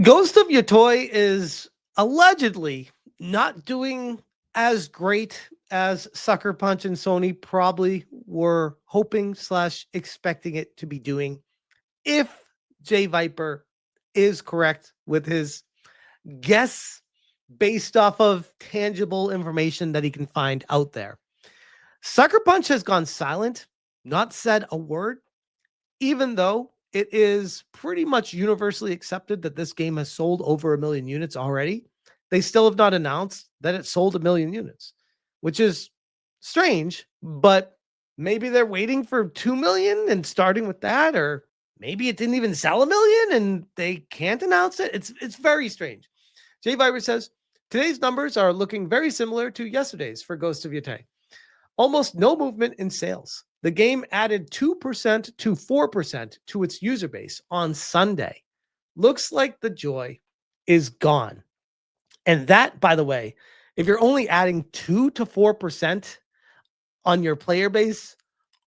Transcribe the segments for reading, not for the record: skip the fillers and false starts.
Ghost of Yōtei is allegedly not doing as great as Sucker Punch and Sony probably were hoping / expecting it to be doing. If Jay Viper is correct with his guess based off of tangible information that he can find out there. Sucker Punch has gone silent, not said a word, even though it is pretty much universally accepted that this game has sold over 1 million units already. They still have not announced that it sold 1 million units, which is strange, but maybe they're waiting for 2 million and starting with that, or maybe it didn't even sell 1 million and they can't announce it. It's very strange. Jay Viber says, today's numbers are looking very similar to yesterday's for Ghost of Yōtei. Almost no movement in sales. The game added 2% to 4% to its user base on Sunday. Looks like the joy is gone. And that, by the way, if you're only adding 2 to 4% on your player base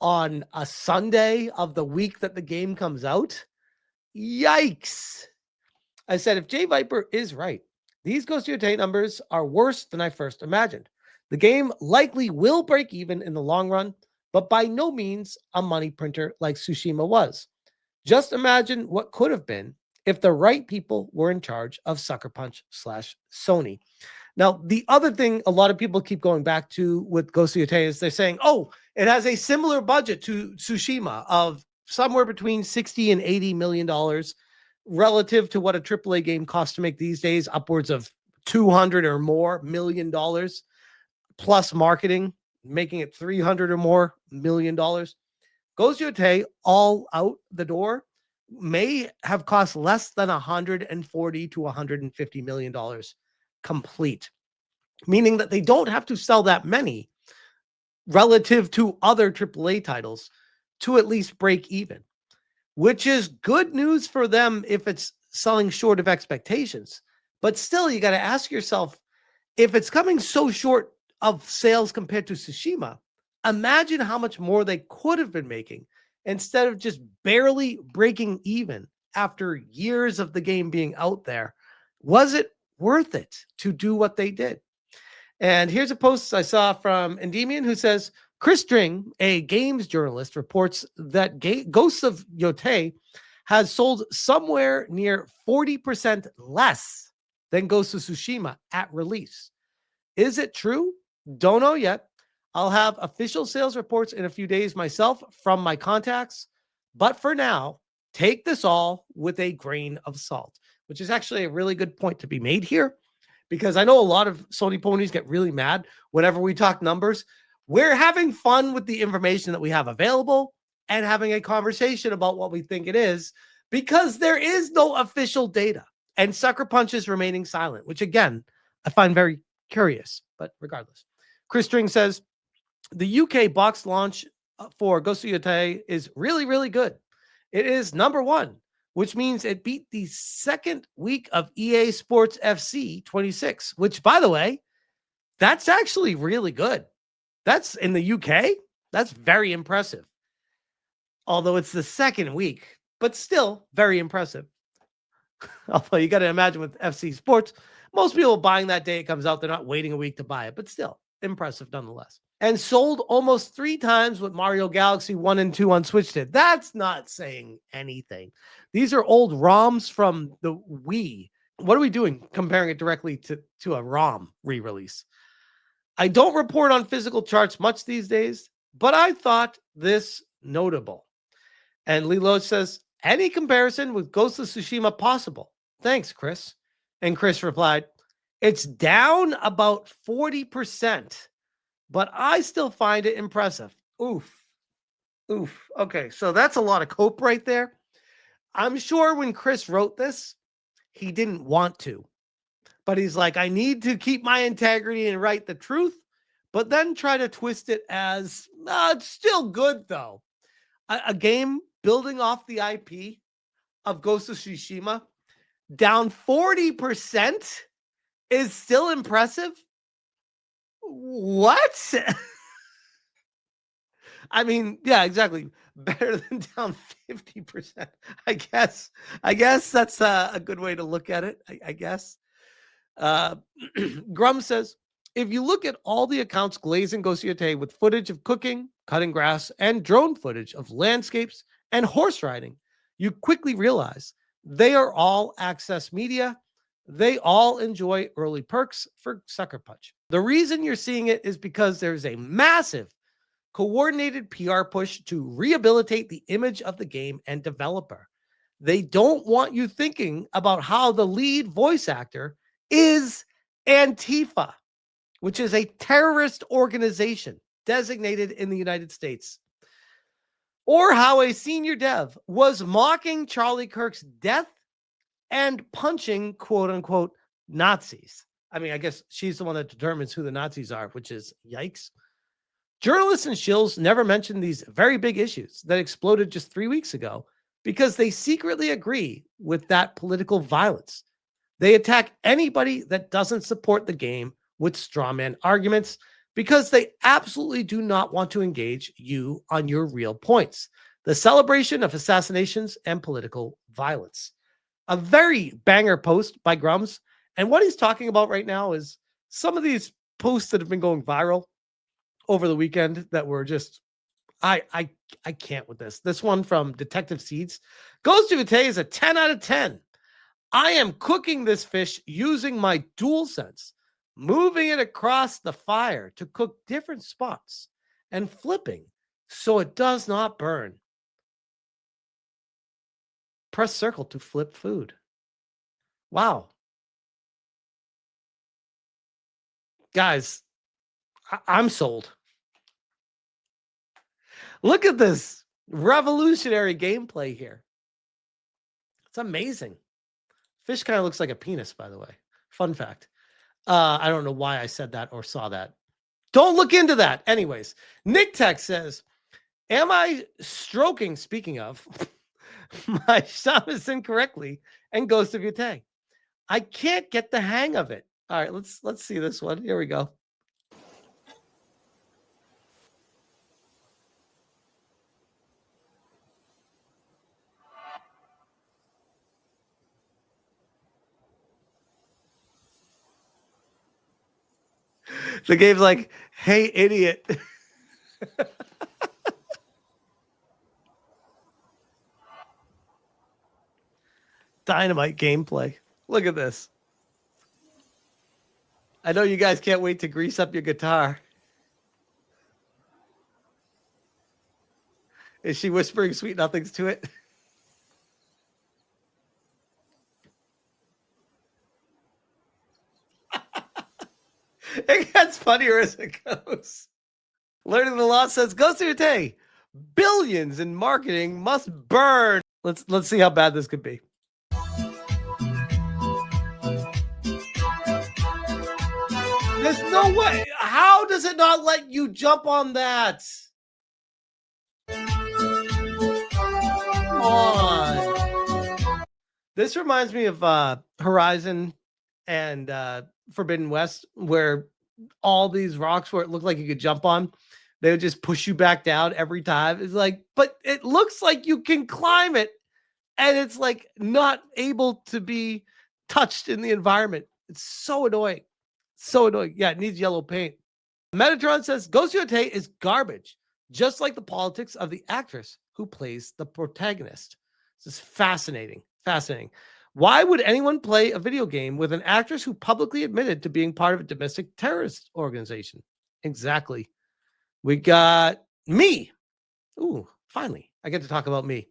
on a Sunday of the week that the game comes out, yikes. I said, if Jay Viper is right, these Ghost of Yōtei numbers are worse than I first imagined. The game likely will break even in the long run, but by no means a money printer like Tsushima was. Just imagine what could have been if the right people were in charge of Sucker Punch / Sony. Now, the other thing a lot of people keep going back to with Ghost of Yōtei is they're saying, oh, it has a similar budget to Tsushima of somewhere between $60 and $80 million relative to what a AAA game costs to make these days, upwards of $200 or more million dollars. Plus marketing, making it $300 or more million. Ghost of Yōtei all out the door may have cost less than $140 to $150 million complete, meaning that they don't have to sell that many relative to other AAA titles to at least break even, which is good news for them if it's selling short of expectations. But still, you got to ask yourself, if it's coming so short of sales compared to Tsushima, imagine how much more they could have been making instead of just barely breaking even after years of the game being out there. Was it worth it to do what they did? And here's a post I saw from Endymion who says, Chris String, a games journalist, reports that Ghost of Yōtei has sold somewhere near 40% less than Ghost of Tsushima at release. Is it true? Don't know yet. I'll have official sales reports in a few days myself from my contacts. But for now, take this all with a grain of salt, which is actually a really good point to be made here, because I know a lot of Sony ponies get really mad whenever we talk numbers. We're having fun with the information that we have available and having a conversation about what we think it is, because there is no official data and Sucker Punch is remaining silent, which again, I find very curious, but regardless. Chris String says, the UK box launch for Ghost of Yōtei is really, really good. It is number 1, which means it beat the second week of EA Sports FC 26, which, by the way, that's actually really good. That's in the UK. That's very impressive. Although it's the second week, but still very impressive. Although you got to imagine with FC Sports, most people buying that day it comes out, they're not waiting a week to buy it, but still impressive nonetheless. And sold almost 3 times what Mario Galaxy 1 and 2 on Switch did. That's not saying anything. These are old ROMs from the Wii. What are we doing comparing it directly to a ROM re-release? I don't report on physical charts much these days, but I thought this notable. And Lilo says, any comparison with Ghost of Tsushima possible? Thanks, Chris. And Chris replied, it's down about 40%, but I still find it impressive. Oof. Okay, so that's a lot of cope right there. I'm sure when Chris wrote this, he didn't want to. But he's like, I need to keep my integrity and write the truth, but then try to twist it as, it's still good, though. A game building off the IP of Ghost of Tsushima, down 40% is still impressive? What? I mean, yeah, exactly. Better than down 50%. I guess. I guess that's a good way to look at it. I guess. Uh, Grum says, if you look at all the accounts glazing Ghost of Yōtei with footage of cooking, cutting grass, and drone footage of landscapes and horse riding, you quickly realize they are all access media. They all enjoy early perks for Sucker Punch. The reason you're seeing it is because there's a massive coordinated PR push to rehabilitate the image of the game and developer. They don't want you thinking about how the lead voice actor is Antifa, which is a terrorist organization designated in the United States, or how a senior dev was mocking Charlie Kirk's death and punching quote unquote Nazis. I mean, I guess she's the one that determines who the Nazis are, which is yikes. Journalists and shills never mention these very big issues that exploded just 3 weeks ago because they secretly agree with that political violence. They attack anybody that doesn't support the game with strawman arguments because they absolutely do not want to engage you on your real points. The celebration of assassinations and political violence. A very banger post by Grums. And what he's talking about right now is some of these posts that have been going viral over the weekend that were just I can't with this. This one from Detective Seeds. Ghost of Yōtei is a 10 out of 10. I am cooking this fish using my dual sense, moving it across the fire to cook different spots and flipping so it does not burn. Press circle to flip food. Wow. Guys, I'm sold. Look at this revolutionary gameplay here. It's amazing. Fish kind of looks like a penis, by the way. Fun fact. I don't know why I said that or saw that. Don't look into that. Anyways, Nick Tech says, am I stroking, speaking of, my shamus incorrectly and Ghost of Yōtei? I can't get the hang of it. All right, let's see this one. Here we go. The game's like, hey, idiot. Dynamite gameplay. Look at this. I know you guys can't wait to grease up your guitar. Is she whispering sweet nothings to it? It gets funnier as it goes. Learning the Law says, Ghost of Yōtei, billions in marketing must burn. Let's see how bad this could be. There's no way. How does it not let you jump on that? Come on. This reminds me of Horizon and Forbidden West, where all these rocks where it looked like you could jump on, they would just push you back down every time. It's like, but it looks like you can climb it, and it's like not able to be touched in the environment. It's so annoying. So annoying. Yeah, it needs yellow paint. Metatron says Ghost of Yōtei is garbage, just like the politics of the actress who plays the protagonist. This is fascinating. Fascinating. Why would anyone play a video game with an actress who publicly admitted to being part of a domestic terrorist organization? Exactly. We got me. Ooh, finally, I get to talk about me.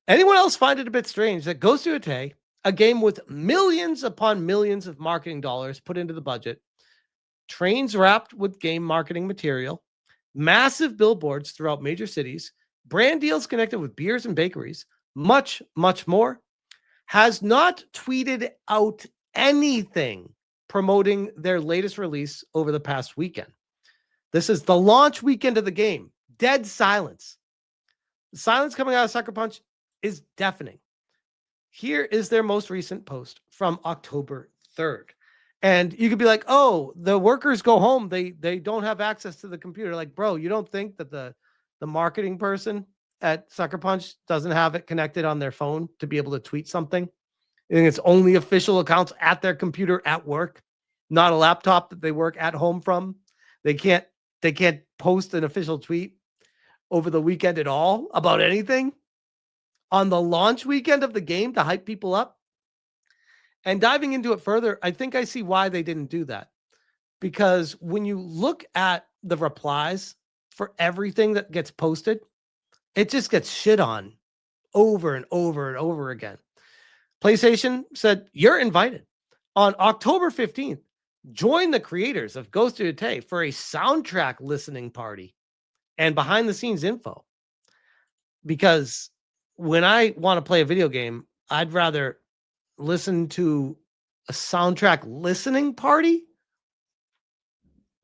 Anyone else find it a bit strange that Ghost of Yōtei, a game with millions upon millions of marketing dollars put into the budget, trains wrapped with game marketing material, massive billboards throughout major cities, brand deals connected with beers and bakeries, much, much more, has not tweeted out anything promoting their latest release over the past weekend? This is the launch weekend of the game. Dead silence. The silence coming out of Sucker Punch is deafening. Here is their most recent post from October 3rd. And you could be like, oh, the workers go home. They don't have access to the computer. Like, bro, you don't think that the the marketing person at Sucker Punch doesn't have it connected on their phone to be able to tweet something. And it's only official accounts at their computer at work, not a laptop that they work at home from. They can't post an official tweet over the weekend at all about anything on the launch weekend of the game to hype people up. And diving into it further, I think I see why they didn't do that. Because when you look at the replies for everything that gets posted, it just gets shit on over and over and over again. PlayStation said, you're invited. On October 15th, join the creators of Ghost of Yōtei for a soundtrack listening party and behind-the-scenes info. Because when I want to play a video game, I'd rather listen to a soundtrack listening party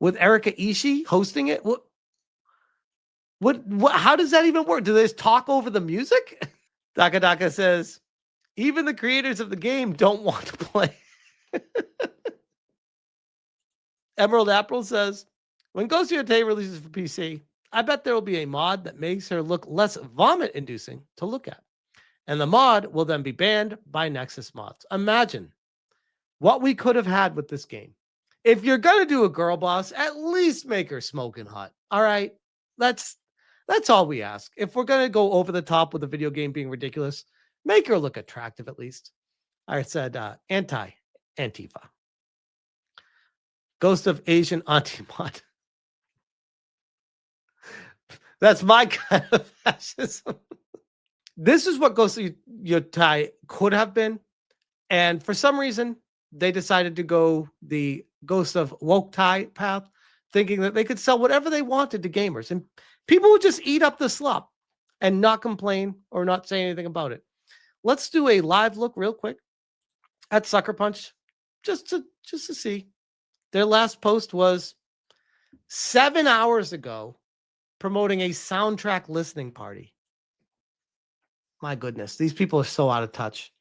with Erika Ishii hosting it. What, how does that even work? Do they just talk over the music? Daka says, even the creators of the game don't want to play. Emerald April says, when Ghost of Yōtei releases for PC, I bet there will be a mod that makes her look less vomit-inducing to look at. And the mod will then be banned by Nexus mods. Imagine what we could have had with this game. If you're going to do a girl boss, at least make her smoking hot. All right? That's all we ask. If we're going to go over the top with a video game being ridiculous, make her look attractive at least. I said Antifa. Ghost of Asian Anti-Mod. That's my kind of fascism. This is what Ghost of Yōtei could have been. And for some reason, they decided to go the Ghost of Yōtei path, thinking that they could sell whatever they wanted to gamers. And people would just eat up the slop and not complain or not say anything about it. Let's do a live look real quick at Sucker Punch just to see. Their last post was 7 hours ago promoting a soundtrack listening party. My goodness, these people are so out of touch.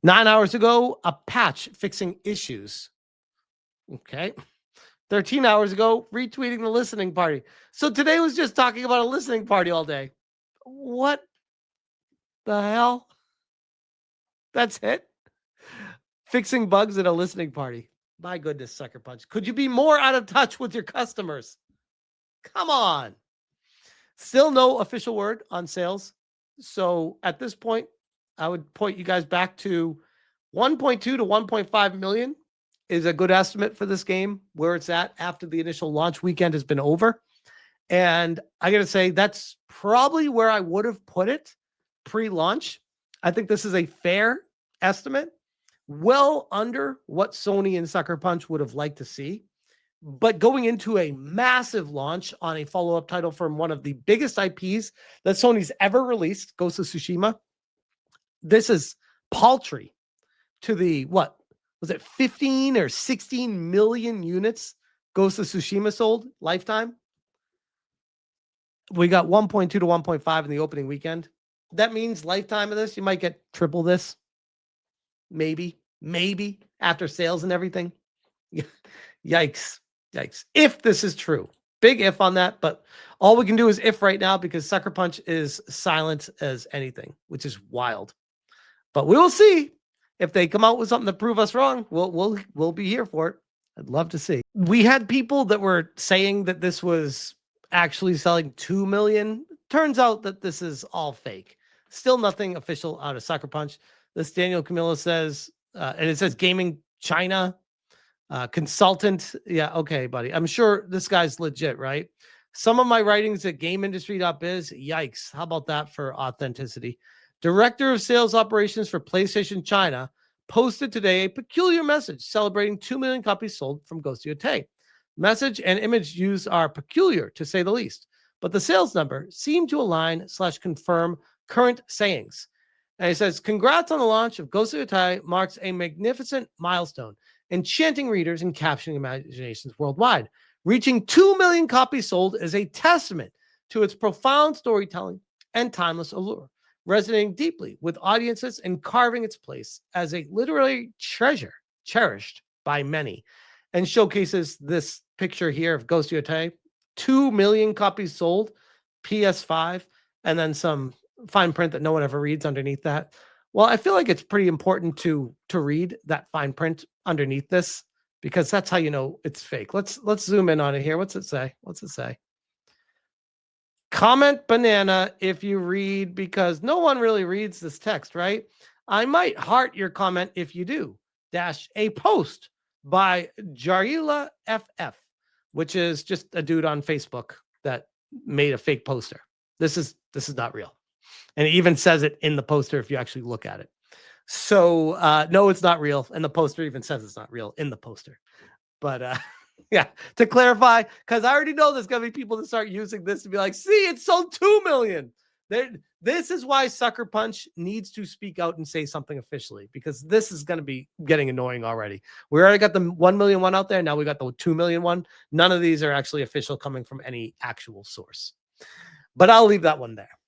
9 hours ago, a patch fixing issues. Okay. 13 hours ago, retweeting the listening party. So today was just talking about a listening party all day. What the hell? That's it? Fixing bugs at a listening party. My goodness, Sucker Punch. Could you be more out of touch with your customers? Come on. Still no official word on sales. So at this point, I would point you guys back to 1.2 to 1.5 million is a good estimate for this game, where it's at after the initial launch weekend has been over. And I got to say, that's probably where I would have put it pre-launch. I think this is a fair estimate, well under what Sony and Sucker Punch would have liked to see. But going into a massive launch on a follow-up title from one of the biggest IPs that Sony's ever released, Ghost of Tsushima, this is paltry to the, what, was it 15 or 16 million units Ghost of Tsushima sold lifetime? We got 1.2 to 1.5 in the opening weekend. That means lifetime of this, you might get triple this. Maybe after sales and everything. Yikes. If this is true, big if on that, but all we can do is if right now, because Sucker Punch is silent as anything, which is wild. But we will see if they come out with something to prove us wrong. We'll be here for it. I'd love to see. We had people that were saying that this was actually selling 2 million. Turns out that this is all fake. Still nothing official out of Sucker Punch. This Daniel Camillo says, and it says Gaming China. Consultant. Yeah, okay, buddy. I'm sure this guy's legit, right? Some of my writings at GameIndustry.biz. Yikes. How about that for authenticity? Director of Sales Operations for PlayStation China posted today a peculiar message celebrating 2 million copies sold from Ghost of Yōtei. Message and image used are peculiar, to say the least, but the sales number seemed to align/confirm current sayings. And he says, congrats on the launch of Ghost of Yōtei marks a magnificent milestone, enchanting readers and capturing imaginations worldwide. Reaching 2 million copies sold is a testament to its profound storytelling and timeless allure, resonating deeply with audiences and carving its place as a literary treasure cherished by many. And showcases this picture here of Ghost of Yōtei. 2 million copies sold. PS5, and then some fine print that no one ever reads underneath that. Well, I feel like it's pretty important to read that fine print underneath this, because that's how you know it's fake. Let's zoom in on it here. What's it say? What's it say? Comment banana if you read, because no one really reads this text, right? I might heart your comment if you do. Dash a post by Jarila FF, which is just a dude on Facebook that made a fake poster. This is not real. And it even says it in the poster if you actually look at it. So no, it's not real. And the poster even says it's not real in the poster. But yeah, to clarify, because I already know there's going to be people that start using this to be like, see, it sold 2 million. This is why Sucker Punch needs to speak out and say something officially, because this is going to be getting annoying already. We already got the 1 million one out there. Now we got the 2 million one. None of these are actually official coming from any actual source. But I'll leave that one there.